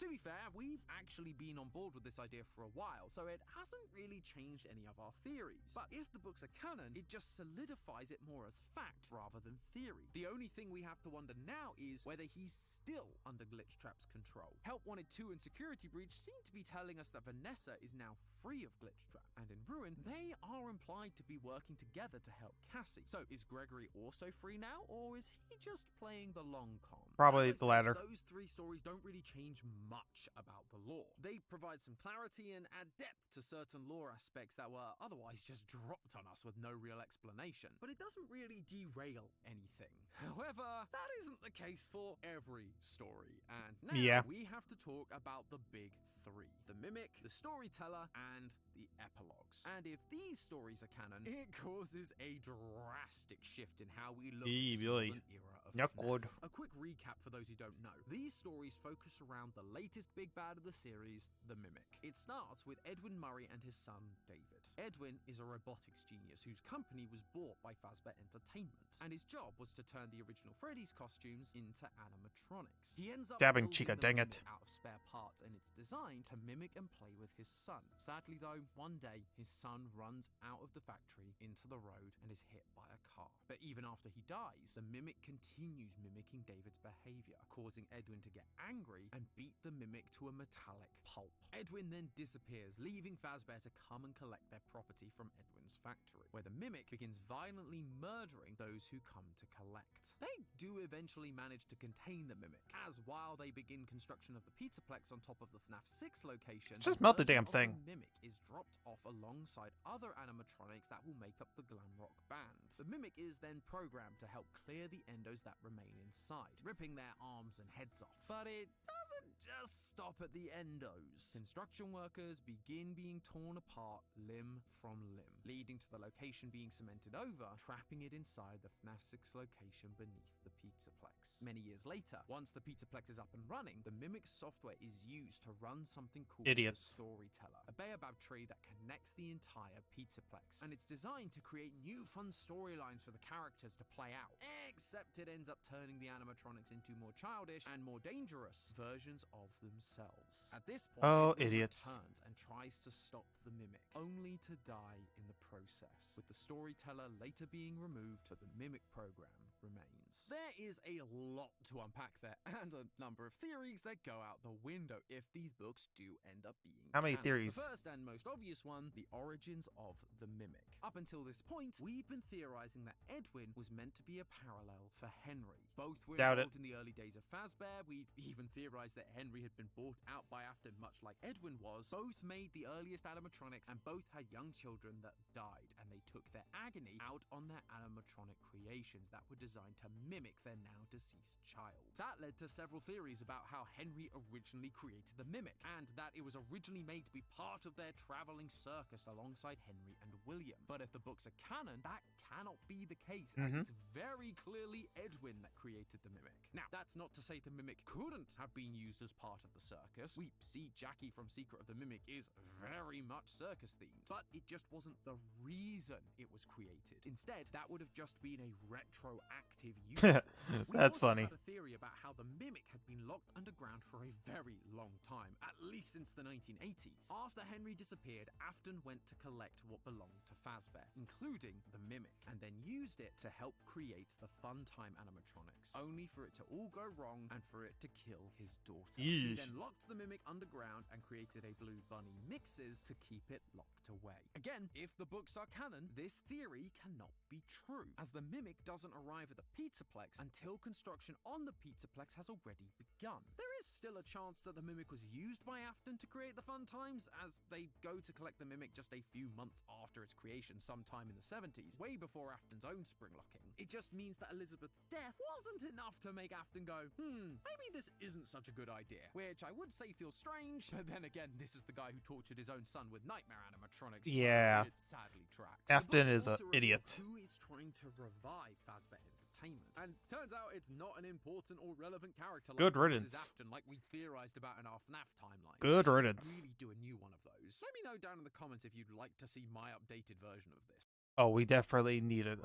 To be fair, we've actually been on board with this idea for a while, so it hasn't really changed any of our theories. But if the books are canon, it just solidifies it more as fact rather than theory. The only thing we have to wonder now is whether he's still under Glitchtrap's control. Help Wanted 2 and Security Breach seem to be telling us that Vanessa is now free of Glitchtrap, and in Ruin, they are implied to be working together to help Cassie. So is Gregory also free now, or is he just playing the long con? Probably As I the said, latter. Those three stories don't really change much about the lore. They provide some clarity and add depth to certain lore aspects that were otherwise just dropped on us with no real explanation. But it doesn't really derail anything. However, that isn't the case for every story. And now we have to talk about the big three: the Mimic, the Storyteller, and the Epilogues. And if these stories are canon, it causes a drastic shift in how we look at this really? modern era of Not FNAF. good. A quick recap for those who don't know. These stories focus around the latest big bad of the series, the Mimic. It starts with Edwin Murray and his son, David. Edwin is a robotics genius whose company was bought by Fazbear Entertainment, and his job was to turn the original Freddy's costumes into animatronics. He ends up Dabbing building Chica, the dang Mimic it. out of spare parts, and it's designed to mimic and play with his son. Sadly though, one day, his son runs out of the factory into the road and is hit by a car. But even after he dies, the Mimic continues mimicking David's behavior, causing Edwin to get angry and beat the Mimic to a metallic pulp. Edwin then disappears, leaving Fazbear to come and collect their property from Edwin's factory, where the Mimic begins violently murdering those who come to collect. They do eventually manage to contain the Mimic, as while they begin construction of the Pizzaplex on top of the Fnaf 6 location, Just a melt the version damn of thing. The Mimic is dropped off alongside other animatronics that will make up the glam rock band. The Mimic is then programmed to help clear the endos that remain inside, ripping their arms and heads off. But it doesn't just stop at the endos. Construction workers begin being torn apart limb from limb, leading to the location being cemented over, trapping it inside the FNAF 6 location beneath the Pizzaplex. Many years later, once the Pizzaplex is up and running, the Mimic software is used to run something called Idiots. the Storyteller, a baobab tree that connects the entire Pizzaplex, and it's designed to create new fun storylines for the characters to play out, except it ends up turning the animatronics into more childish and more dangerous versions of themselves. At this point, Oh, Edwin idiots. returns and tries to stop the Mimic, only to die in the process, with the Storyteller later being removed, but the Mimic program remains. There is a lot to unpack there, and a number of theories that go out the window if these books do end up being How many canon. theories? The first and most obvious one, the origins of the Mimic. Up until this point, we've been theorizing that Edwin was meant to be a parallel for Henry. Both were Doubt involved in the early days of Fazbear. We even theorized that Henry had been bought out by Afton, much like Edwin was. Both made the earliest animatronics, and both had young children that died, and they took their agony out on their animatronic creations that were designed to mimic their now deceased child. That led to several theories about how Henry originally created the Mimic, and that it was originally made to be part of their traveling circus alongside Henry and William. But if the books are canon, that cannot be the case, as it's very clearly Edwin that created the Mimic. Now, that's not to say the Mimic couldn't have been used as part of the circus. We see Jackie from Secret of the Mimic is very much circus themed, but it just wasn't the reason it was created. Instead, that would have just been a retroactive useful. We That's also funny. had a theory about how the Mimic had been locked underground for a very long time, at least since the 1980s. After Henry disappeared, Afton went to collect what belonged to Fazbear, including the Mimic, and then used it to help create the Funtime animatronics, only for it to all go wrong and for it to kill his daughter. He Yeesh. then locked the Mimic underground and created a Blue Bunny Mixes to keep it locked away. Again, if the books are canon, this theory cannot be true, as the Mimic doesn't arrive at the Pizzaplex until construction on the Pizzaplex has already begun. There is still a chance that the Mimic was used by Afton to create the Fun Times, as they go to collect the Mimic just a few months after its creation sometime in the 70s, way before Afton's own spring locking. It just means that Elizabeth's death wasn't enough to make Afton go, maybe this isn't such a good idea, which I would say feels strange, but then again, this is the guy who tortured his own son with nightmare animatronics, Yeah. so it sadly tracks. Afton The is books an also reveal idiot. who is trying to revive Fazbear Entertainment, and turns out it's not an important or relevant character like Good Mrs. riddance. Afton, like we theorized about in our Fnaf timeline. Good We should riddance. Really do a new one of those. Let me know down in the comments if you'd like to see my updated version of this. Oh, we definitely need it.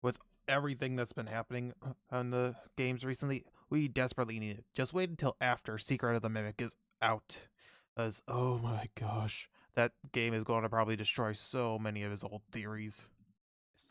With everything that's been happening on the games recently, we desperately need it. Just wait until after Secret of the Mimic is out, because oh my gosh, that game is going to probably destroy so many of his old theories.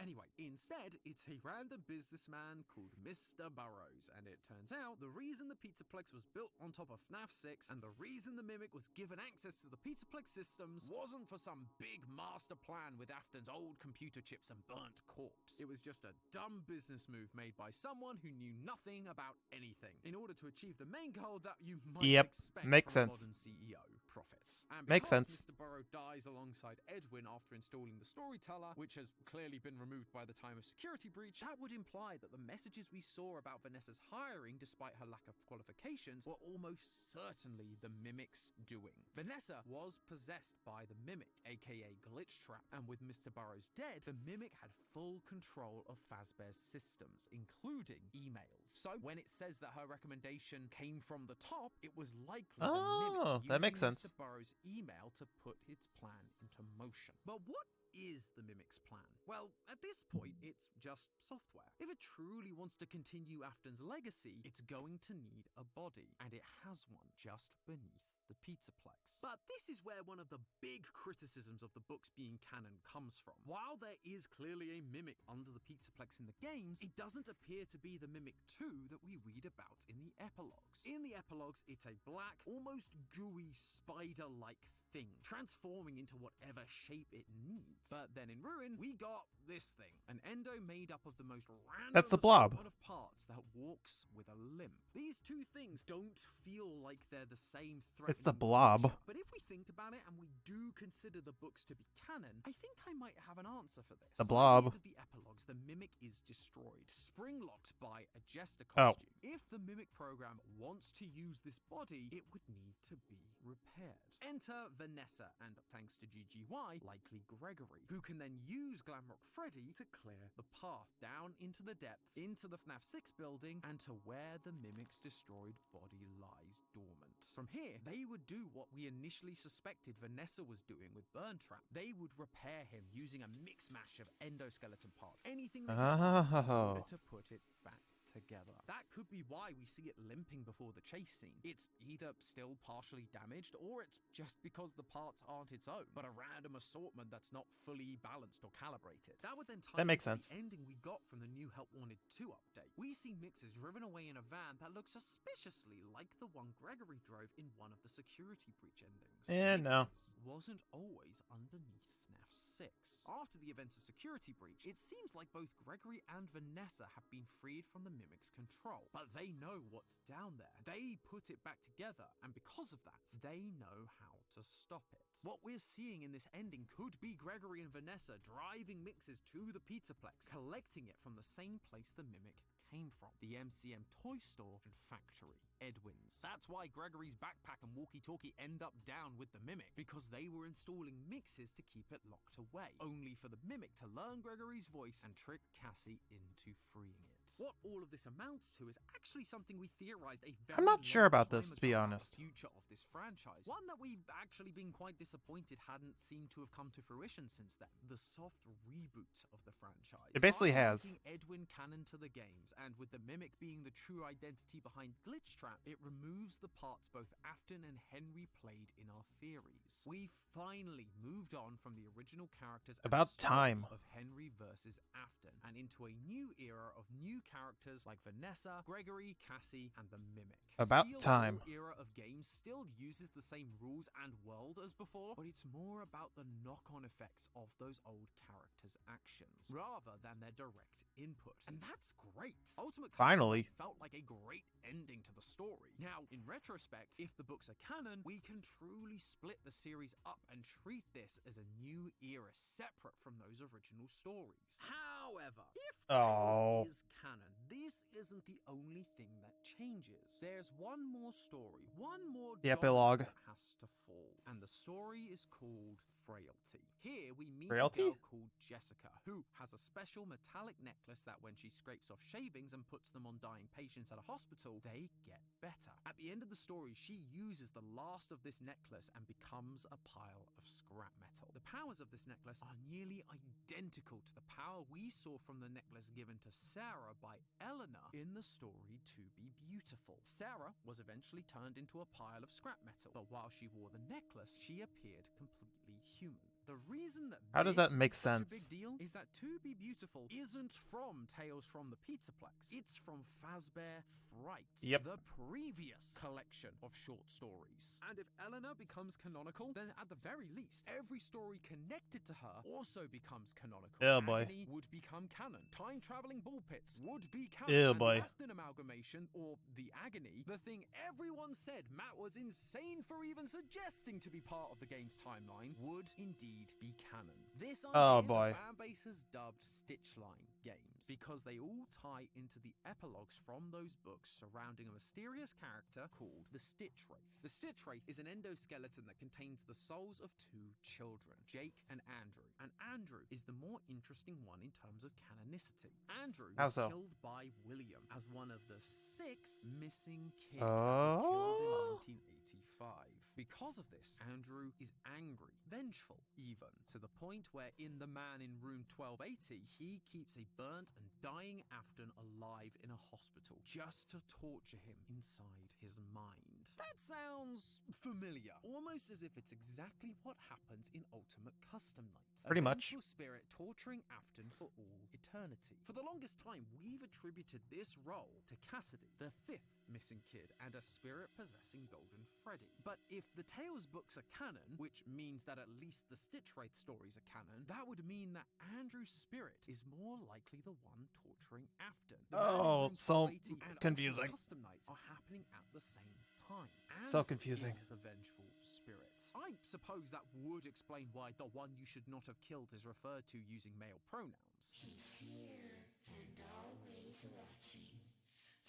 Anyway, instead, it's a random businessman called Mr. Burrows, and it turns out the reason the Pizzaplex was built on top of FNAF 6 and the reason the Mimic was given access to the Pizzaplex systems wasn't for some big master plan with Afton's old computer chips and burnt corpse. It was just a dumb business move made by someone who knew nothing about anything in order to achieve the main goal that you might expect makes from sense. a modern CEO, profits. And Makes because sense. Mr. Burrow dies alongside Edwin after installing the storyteller, which has clearly been removed by the time of security breach, that would imply that the messages we saw about Vanessa's hiring, despite her lack of qualifications, were almost certainly the Mimic's doing. Vanessa was possessed by the Mimic, aka Glitch Trap, and with Mr. Burrows dead, the Mimic had full control of Fazbear's systems, including emails. So when it says that her recommendation came from the top, it was likely the Oh, Mimic that makes using sense. Mr. Burrows' email to put its plan into motion. But what is the Mimic's plan? Well, at this point, it's just software. If it truly wants to continue Afton's legacy, it's going to need a body, and it has one just beneath the Pizzaplex. But this is where one of the big criticisms of the books being canon comes from. While there is clearly a Mimic under the Pizzaplex in the games, it doesn't appear to be the Mimic 2 that we read about in the epilogues. In the epilogues, it's a black, almost gooey, spider-like thing, transforming into whatever shape it needs. But then in Ruin, we got this thing, an endo made up of the most random That's the blob. assortment of parts that walks with a limp. These two things don't feel like they're the same threat. It's the blob. But if we think about it and we do consider the books to be canon, I think I might have an answer for this. The At blob. the end of the epilogues, the Mimic is destroyed, spring-locked by a jester Oh. costume. If the Mimic program wants to use this body, it would need to be repaired. Enter Vanessa, and thanks to GGY, likely Gregory, who can then use Glamrock Freddy to clear the path down into the depths, into the FNAF 6 building, and to where the Mimic's destroyed body lies dormant. From here, they would do what we initially suspected Vanessa was doing with Burn Trap. They would repair him using a mix-mash of endoskeleton parts, anything they could find in Oh. order to put it back together. That could be why we see it limping before the chase scene. It's either still partially damaged, or it's just because the parts aren't its own, but a random assortment that's not fully balanced or calibrated. That would then tie That makes into sense. the ending we got from the new Help Wanted 2 update. We see Mixes driven away in a van that looks suspiciously like the one Gregory drove in one of the security breach endings. No. Mixes wasn't always underneath FNAF 6. After the events of Security Breach, it seems like both Gregory and Vanessa have been freed from the Mimic's control, but they know what's down there. They put it back together, and because of that, they know how to stop it. What we're seeing in this ending could be Gregory and Vanessa driving Mixes to the Pizzaplex, collecting it from the same place the Mimic came from, the MCM toy store and factory, Edwin's. That's why Gregory's backpack and walkie-talkie end up down with the Mimic, because they were installing Mixes to keep it locked away, only for the Mimic to learn Gregory's voice and trick Cassie into freeing it. What all of this amounts to is actually something we theorized a very I'm not sure long about time this, to be ago about honest. the future of this franchise. One that we've actually been quite disappointed hadn't seemed to have come to fruition since then. The soft reboot of the franchise. It basically By has. linking Edwin Canon to the games, and with the Mimic being the true identity behind Glitch Trap, it removes the parts both Afton and Henry played in our theories. We finally moved on from the original characters and About story time. of Henry versus Afton, and into a new era of new characters like Vanessa, Gregory, Cassie, and the Mimic. About Steel time. Ball era of games still uses the same rules and world as before, but it's more about the knock-on effects of those old characters' actions, rather than their direct input. And that's great. Ultimate Custom Finally. Night felt like a great ending to the story. Now, in retrospect, if the books are canon, we can truly split the series up and treat this as a new era separate from those original stories. However, if Tales is canon, this isn't the only thing that changes. There's one more story, one more The domino epilogue. that has to fall, and the story is called Frailty. Here we meet Frailty? a girl called Jessica, who has a special metallic necklace that when she scrapes off shavings and puts them on dying patients at a hospital, they get better. At the end of the story, she uses the last of this necklace and becomes a pile of scrap metal. The powers of this necklace are nearly identical to the power we saw from the necklace given to Sarah by Eleanor in the story To Be Beautiful. Sarah was eventually turned into a pile of scrap metal, but while she wore the necklace, she appeared completely human. The reason that How does that this make is such a sense? big deal is that To Be Beautiful isn't from Tales from the Pizzaplex. It's from Fazbear Frights, Yep. the previous collection of short stories. And if Eleanor becomes canonical, then at the very least, every story connected to her also becomes canonical. Oh, boy. Agony would become canon. Time-traveling ball pits would be canon. Oh, and boy. the Afton amalgamation, or the Agony, the thing everyone said Matt was insane for even suggesting to be part of the game's timeline, would indeed be canon. This idea Oh, boy. the fan base has dubbed Stitchline games because they all tie into the epilogues from those books surrounding a mysterious character called the Stitch Wraith. The Stitch Wraith is an endoskeleton that contains the souls of two children, Jake and Andrew. And Andrew is the more interesting one in terms of canonicity. Andrew How was so? killed by William as one of the 6 missing kids Oh. killed in 1985. Because of this, Andrew is angry, vengeful even, to the point where in The Man in Room 1280, he keeps a burnt and dying Afton alive in a hospital just to torture him inside his mind. That sounds familiar, almost as if it's exactly what happens in Ultimate Custom Night. Pretty A much. vengeful spirit torturing Afton for all eternity. For the longest time, we've attributed this role to Cassidy, the 5th missing kid, and a spirit possessing Golden Freddy. But if the Tales books are canon, which means that at least the Stitch Wraith stories are canon, that would mean that Andrew's spirit is more likely the one torturing Afton. The Man in Oh, Room so 1280 and confusing. Ultimate Custom Nights are happening at the same time. So Andrew confusing. is the vengeful spirit. I suppose that would explain why the one you should not have killed is referred to using male pronouns. He's here and always watching.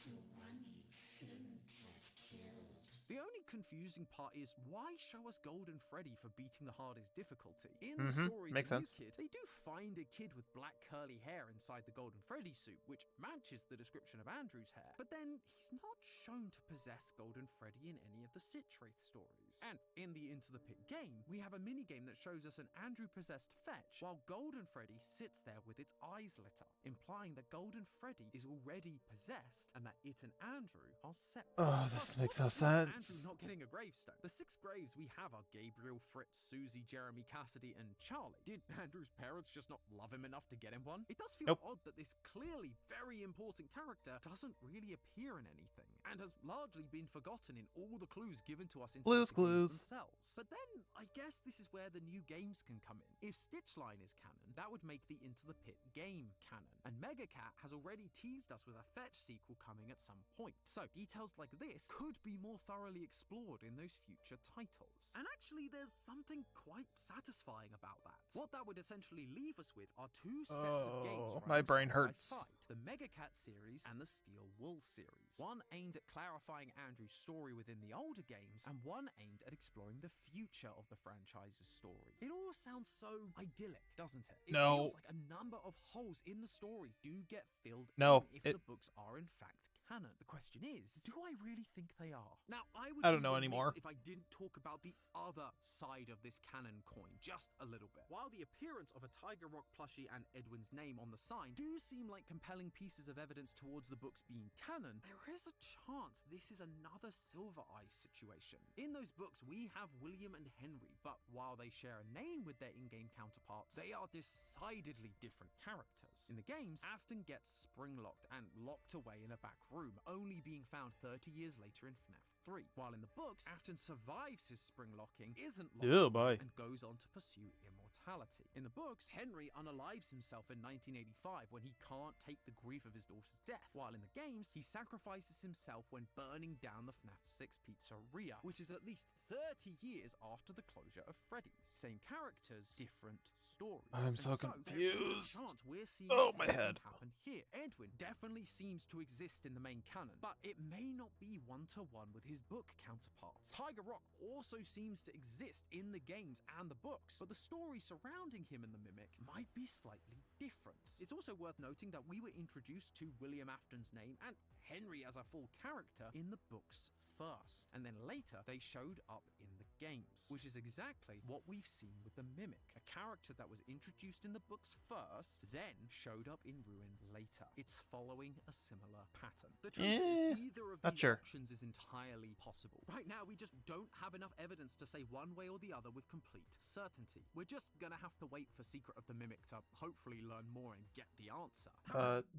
The one you shouldn't have killed. The only confusing part is why show us Golden Freddy for beating the hardest difficulty? In Mhm, the story makes The New sense. Kid, they do find a kid with black curly hair inside the Golden Freddy suit, which matches the description of Andrew's hair. But then he's not shown to possess Golden Freddy in any of the Stitch Wraith stories. And in the Into the Pit game, we have a minigame that shows us an Andrew-possessed fetch, while Golden Freddy sits there with its eyes lit up, implying that Golden Freddy is already possessed and that it and Andrew are separate. Oh, this But makes what's no the point of sense. Andrew not getting a gravestone. The 6 graves we have are Gabriel, Fritz, Susie, Jeremy, Cassidy, and Charlie. Did Andrew's parents just not love him enough to get him one? It does feel Nope. odd that this clearly very important character doesn't really appear in anything, and has largely been forgotten in all the clues given to us inside Blue's the games Clues. themselves. But then, I guess this is where the new games can come in. If Stitchline is canon, that would make the Into the Pit game canon, and Megacat has already teased us with a Fetch sequel coming at some point. So, details like this could be more thoroughly explored explored in those future titles. And actually, there's something quite satisfying about that. What that would essentially leave us with are two sets of games Oh, running my brain side by hurts. side. The Mega Cat series and the Steel Wool series. One aimed at clarifying Andrew's story within the older games, and one aimed at exploring the future of the franchise's story. It all sounds so idyllic, doesn't it? It No. feels like a number of holes in the story do get filled No, in if the books are in fact canon. The question is, do I really think they are? Now, I don't be know remiss anymore. if I didn't talk about the other side of this canon coin just a little bit. While the appearance of a Tiger Rock plushie and Edwin's name on the sign do seem like compelling pieces of evidence towards the books being canon, there is a chance this is another Silver Eyes situation. In those books, we have William and Henry, but while they share a name with their in-game counterparts, they are decidedly different characters. In the games, Afton gets spring-locked and locked away in a back room, only being found 30 years later in Fnaf 3. While in the books, Afton survives his spring locking, isn't locked away, and goes on to pursue immortality. In the books, Henry unalives himself in 1985 when he can't take the grief of his daughter's death, while in the games, he sacrifices himself when burning down the FNAF 6 pizzeria, which is at least 30 years after the closure of Freddy's. Same characters, different stories. I'm And so there is a confused. chance we're seeing Oh, the my same head. thing happen here. Edwin definitely seems to exist in the main canon, but it may not be one-to-one with his book counterparts. Tiger Rock also seems to exist in the games and the books, but the story surrounding him and the Mimic might be slightly different. It's also worth noting that we were introduced to William Afton's name and Henry as a full character in the books first, and then later they showed up in the games, which is exactly what we've seen with the Mimic, a character that was introduced in the books first, then showed up in Ruin later. It's following a similar pattern. The truth is, either of not these sure. options is entirely possible. Right now, we just don't have enough evidence to say one way or the other with complete certainty. We're just gonna have to wait for Secret of the Mimic to hopefully learn more and get the answer.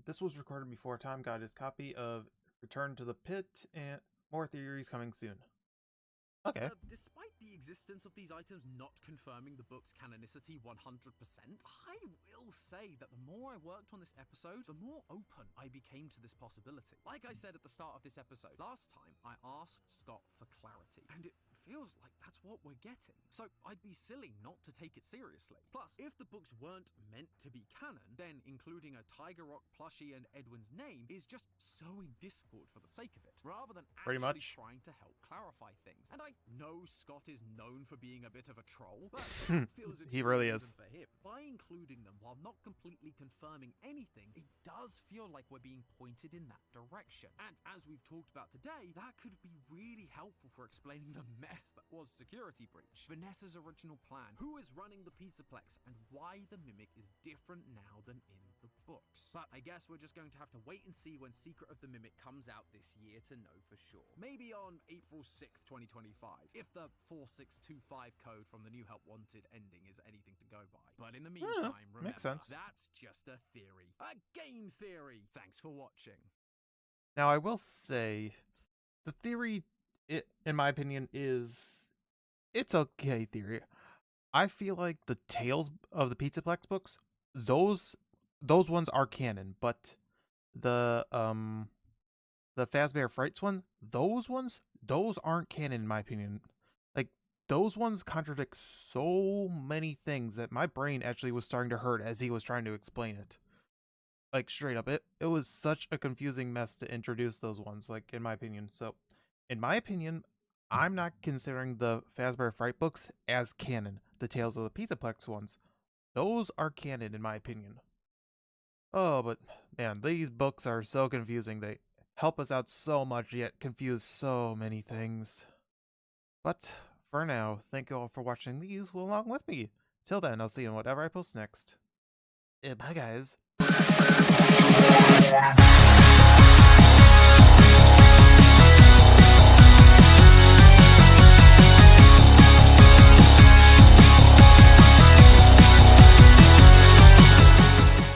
This was recorded before Tom got his copy of Return to the Pit, and more theories coming soon. Okay. Despite the existence of these items not confirming the book's canonicity 100%, I will say that the more I worked on this episode, the more open I became to this possibility. Like I said at the start of this episode, last time I asked Scott for clarity, and it feels like that's what we're getting. So I'd be silly not to take it seriously. Plus, if the books weren't meant to be canon, then including a Tiger Rock plushie and Edwin's name is just sowing discord for the sake of it, rather than Pretty actually much. trying to help clarify things. And I know Scott is known for being a bit of a troll, but it feels He really extremely is. even for him. By including them while not completely confirming anything, it does feel like we're being pointed in that direction. And as we've talked about today, that could be really helpful for explaining the mess that was Security Breach, Vanessa's original plan, who is running the Pizzaplex, and why the Mimic is different now than in the books. But I guess we're just going to have to wait and see when Secret of the Mimic comes out this year to know for sure. Maybe on April 6th, 2025, if the 4625 code from the New Help Wanted ending is anything to go by. But in the meantime, remember, makes sense. that's just a theory. A game theory! Thanks for watching. Now, I will say, the theory, in my opinion, it's okay theory. I feel like the Tales of the Pizzaplex books, those ones are canon, but the Fazbear Frights those aren't canon in my opinion. Like, those ones contradict so many things that my brain actually was starting to hurt as he was trying to explain it. Like, straight up, it was such a confusing mess to introduce those ones, like, in my opinion. So, in my opinion, I'm not considering the Fazbear Fright books as canon. The Tales of the Pizzaplex ones, those are canon in my opinion. Oh, but man, these books are so confusing. They help us out so much, yet confuse so many things. But for now, thank you all for watching these along with me. Till then, I'll see you in whatever I post next. Bye, guys.